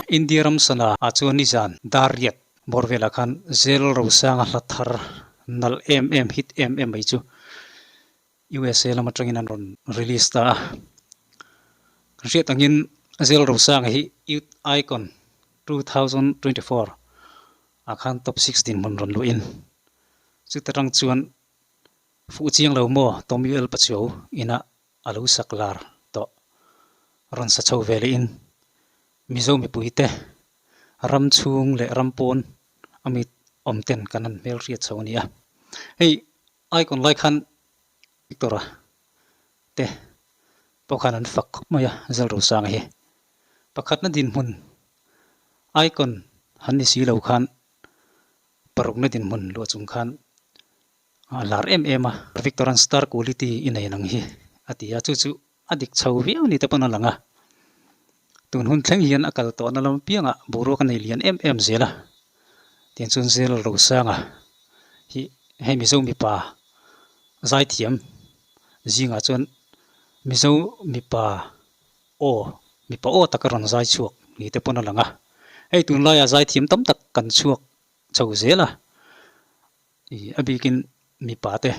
India ram sana achuan ni jan dariat borvela khan zel ro sang la thar nal hit mai chu USA lama tangin an ron release ta riat angin zel ro sang hi youth icon 2024 akhan top 16 mon ron luin chu tarang chuan fu chiang lo mo tomuel pacho ina alu saklar to ron sa chau vele in mizo mi puite ram chung le rampon amit omten kanan mel riat chawnia hey icon like han victora te pokanan fak maya zel ro sang hi pakhat na din mun icon han ni si lo khan paruk na din mun lo chung khan lar a victoran star quality inai nang hi atia chu chu adik chau viu ni te pana langa tun hun thleng hian akal to na lam pianga buro kan lian zela ten chun zel ro sanga hi he mi zo mi pa zai thiam zinga chun mi zo mi pa o takaron zai chuak ni te pana langa hei tun la ya zai thiam tam tak kan chuak chau zela i abikin mi pa te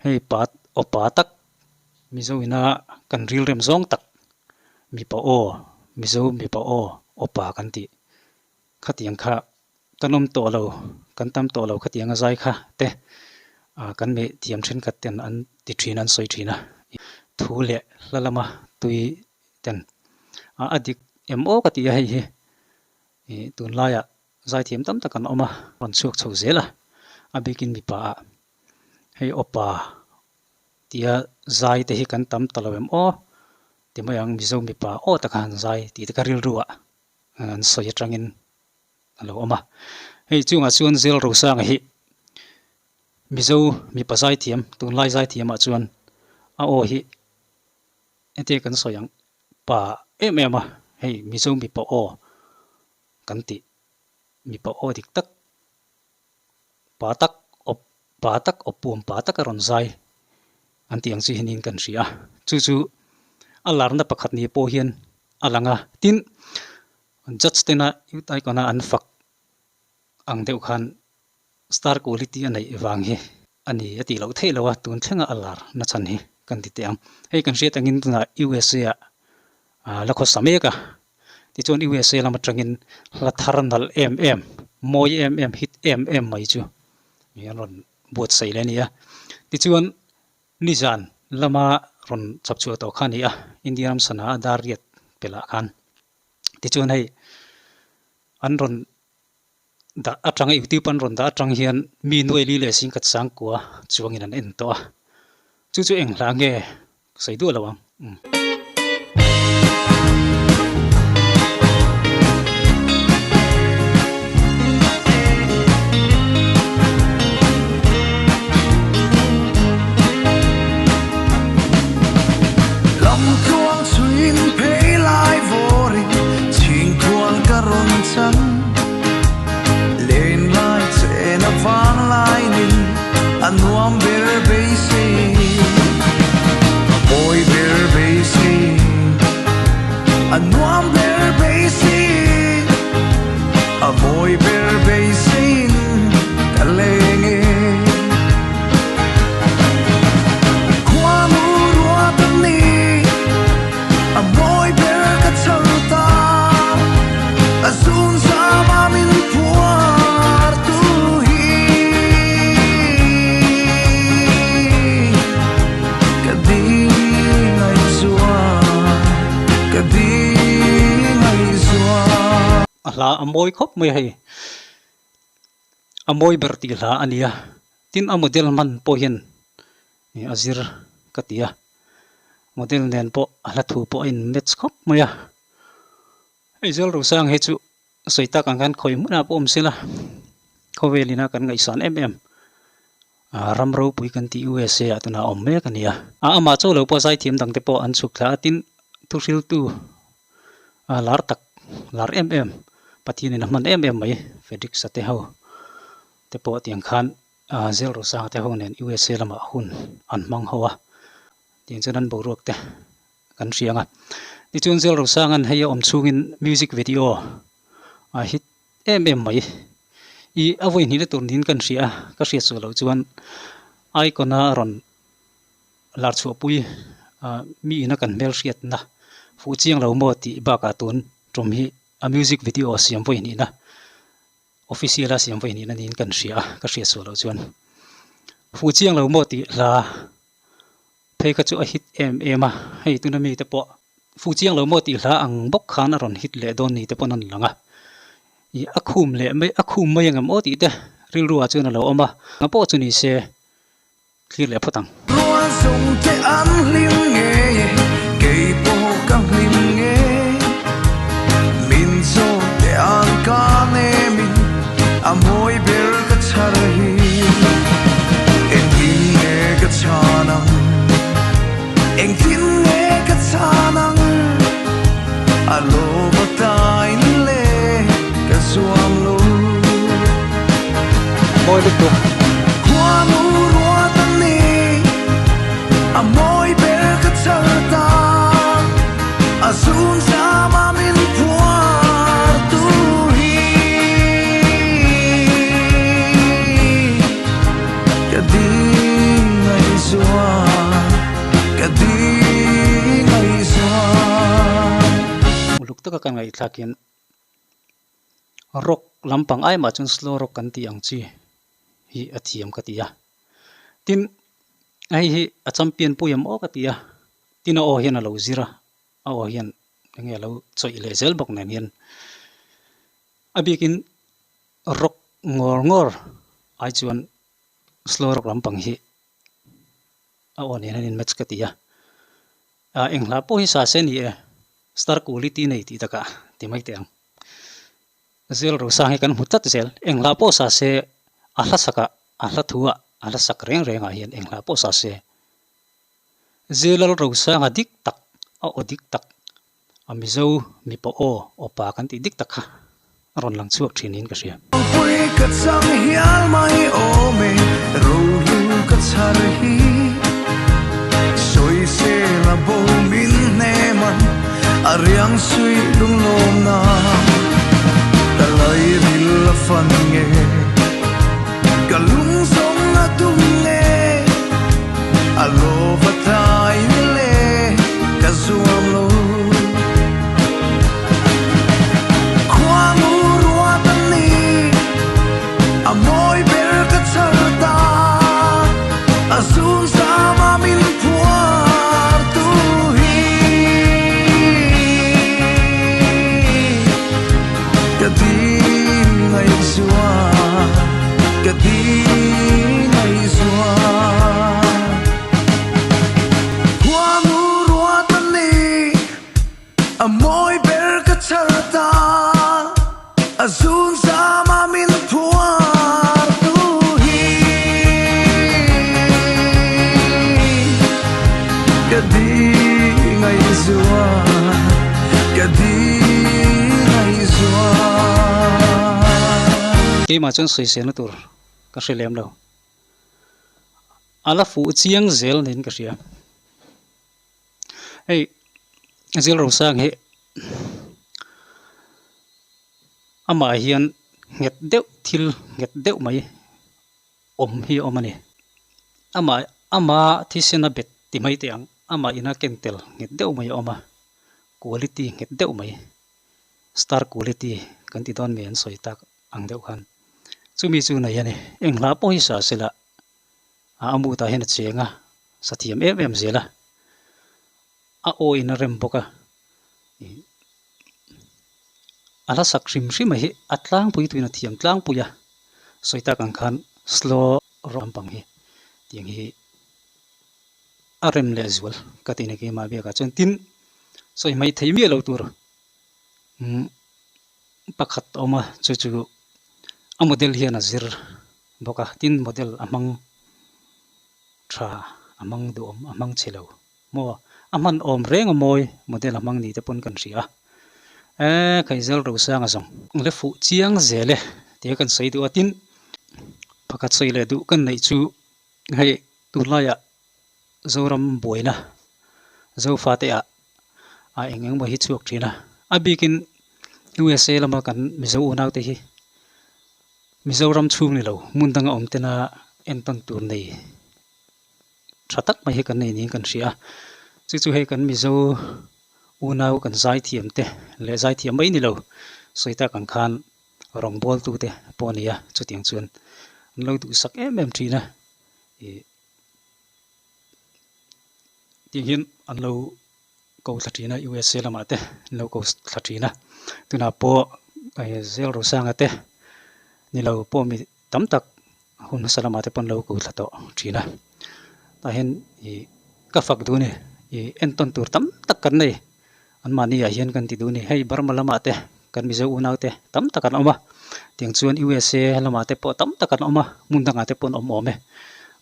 hei pat opa tak mi zo ina kan ril rem zong tak mi pa o opa kan ti khatiang kha kanom to lo kan tam to lo khatiang zai kha te kan me tiam thren kat ten an ti thin an soi thina thu le lalama tui ten adik mo ka ti hei hi tun la ya zai thiam tam takan oma ron chuak chho zela abikin mi pa hei opa tia zai te hi kan tam talawem ti mayang mizo mi pa takhan zai ti te karil ruwa an soi trangin alo oma hei chunga chuan zel ro sang hi mizo mi pa zai thiam tun lai zai thiam a chuan hi ete kan soyang pa hei mizo mi pa kan ti mi pa dik tak pa tak opum pa tak ron zai an tiang chi hinin kan ria chu alar na pakhat ni po hian alanga tin judge tena yutai kona an fak ang deuh khan star quality anei ewang hi ani ati lo theilowa tun thenga alar na chan hi kan ti team hei kan riat angin tuna USA la kho sameka ti chon USA lama tangin la tharnal moi hit mai chu ron bot sei le nia ti chuan ni jan lama ron chapchu to khania indiam sana dariat pela khan ti chuan hei an ron da atang youtube an ron da atang hian mi noi li le sing kat sang kwa chuangin an en to chu eng la nge sei du lawang Nuam ber basi boy ber basi nuam ber basi a boy ber basi kalenge kwanu ruatani a boy ber kachalta azun sama min puar tu la amoi khop mai hai amoi berti la ania tin a model man po hian azir katia model nen po ala thu po in match khop maya ai zel ro sang he chu soita kan kan khoi muna pom sila khovelina kan ngai san ramro pui kan ti USA atuna omme kania ama cho lo po sai thiam dang te po an sukla tin tu sil tu lar pathin in man mai fedik sate ho te po tiang khan zel ro sang te ho nen USA lama hun an mang hoa tin chanan bo ruak te kan rianga ti chun zel ro sangan hei om chungin music video a hit mai I avoi ni le tur nin kan ria ka ria chu lo chuan ai kona ron lar chu pui mi na kan mel riat na fu chiang lo mo ti ba ka tun trom hi a music video siam voi ni na official siam voi ni na nin kan ria ka ria chu lo chuan fu chiang lo mo ti la phei ka chu a hit ma hei tu na mi te po fu chiang lo mo ti la ang bok khan ron hit le don ni te pon an langa I akhum le mai akhum mai ngam oti te ril ruwa chu na lo oma ngapo chu ni se clear le photang Rua sung te an lim nghe cây po căng lim nghe min so te an ka ne min amoi ber ka char hi en kin nghe ka chanang en kin nghe ka chanang alo batai le ka suam lo moi lu tu qua mu rua tan ni amoi ber ka char ta azun sa ma min puar tu hi ka di ngai zua ka di ngai zua uluk ta ka ngai thakin rock lampang ai ma chun slow rock kan ti ang chi hi athiam ka tia tin ai hi a champion puyam o ka tia tin o hian a lo zira a o hian nge lo choi le zel bok na hian abikin rock ngor ai chuan slow rock lampang hi a on hian match ka tia a engla po hi sa se ni e star quality nei ti taka ti mai te ang zel ro sang kan hutat zel engla po sa se ahla saka ahla thua ahla sak reng a hian engla po sa se zelal ro sang dik tak a odik tak amizo mi po o pa kan ti dik tak ha ron lang chuak thinin ka ria pui ka chang hial mai o me ro lu ka char hi soi se la bo min ne man ariang sui lung lom na ta lai ril la fan nge ka lung song na tum nge alo vatai le ka zuam lo qua mu rua tan ni amoi ber ka char ta azun sa ma min puar tu hi ka di ngai zua ka di ngai zua qua mu rua tan ni amoi ber ka char ta azun sa ma min puar tu hi ka di ngai zua ka di ngai zua ke ma chun soi se na tur ka hrilem lo ala fu chiang zel nin ka ria ei zel ro sang he ama hian nget deuh thil nget deuh mai om hi omani ama thisena bet ti mai te ang ama ina kentel nget deuh mai oma quality nget deuh mai star quality kan ti don men soi tak ang deuh khan chumi chu na yani engla po hi sa sela amu ta hen chenga sathiam em zela a o in rem boka ala sakrim rim hi atlang pui tuina thiam tlang puya soita kan khan slow rom pang hi tiang hi arem le zual katine ke ma be ka chon tin soi mai thei mi lo tur pakhat oma chu a model hian a zir boka tin model amang tha amang dom amang chelo mo aman om reng moi model amang ni te pon kan ria kai zel ro sang azong le fu chiang zele te kan sei du atin pakhat sei le du kan nei chu hei tu laya zoram boina zo fa te a engeng mo hi chuak thina abikin USA lama kan mizo unaw te hi mizoram chhum ni lo mundanga omtena enton tur nei thatak mai he kan nei ni kan ria chu he kan mizo unaw kan zai thiam te le zai thiam mai ni lo soita kan khan rong bol tu te ponia chu tiang chuan lo tu sak em thina tingin an lo ko thatina USA lama te lo ko thatina tuna po ai zel ro sanga te ni lo po mi tam tak hun salama te pon lo ko thato thina ta hen ka fak du ni enton tur tam tak kan nei an mani a hian kan ti du ni hei barma lama te kan mizo unaw te tam tak kan oma tiang chuan USA lama te po tam tak kan oma mundanga te pon om ome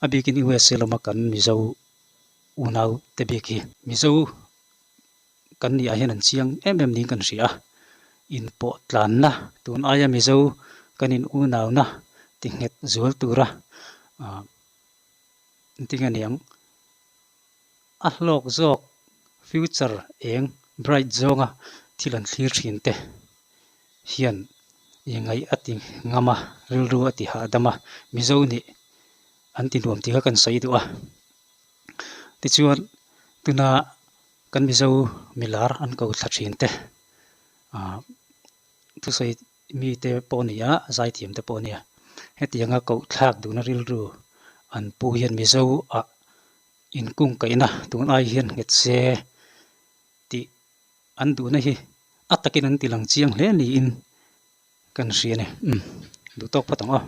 abikin USA lama kan mizo unaw te beki mizo kan ni a hian an chiang em ni kan ria in po tlan na tun aya mizo kanin unaw na tinget zual tura tinganiang a hlok zok future eng bright zonga thilan thlir thin te hian ingai ati ngama rilru ati ha dama mizo ni anti nuam ti kan sai du a ti chuan tuna kan mizo milar an ko thlachin te tu sai mi te ponia zai thiam te ponia hetianga ko thlak du na rilru an pu hian mizo a in kung kaina tun ai hian nget se ti an du na hi atakin an tilang chiang hle ni in kan ria ne du tok patang a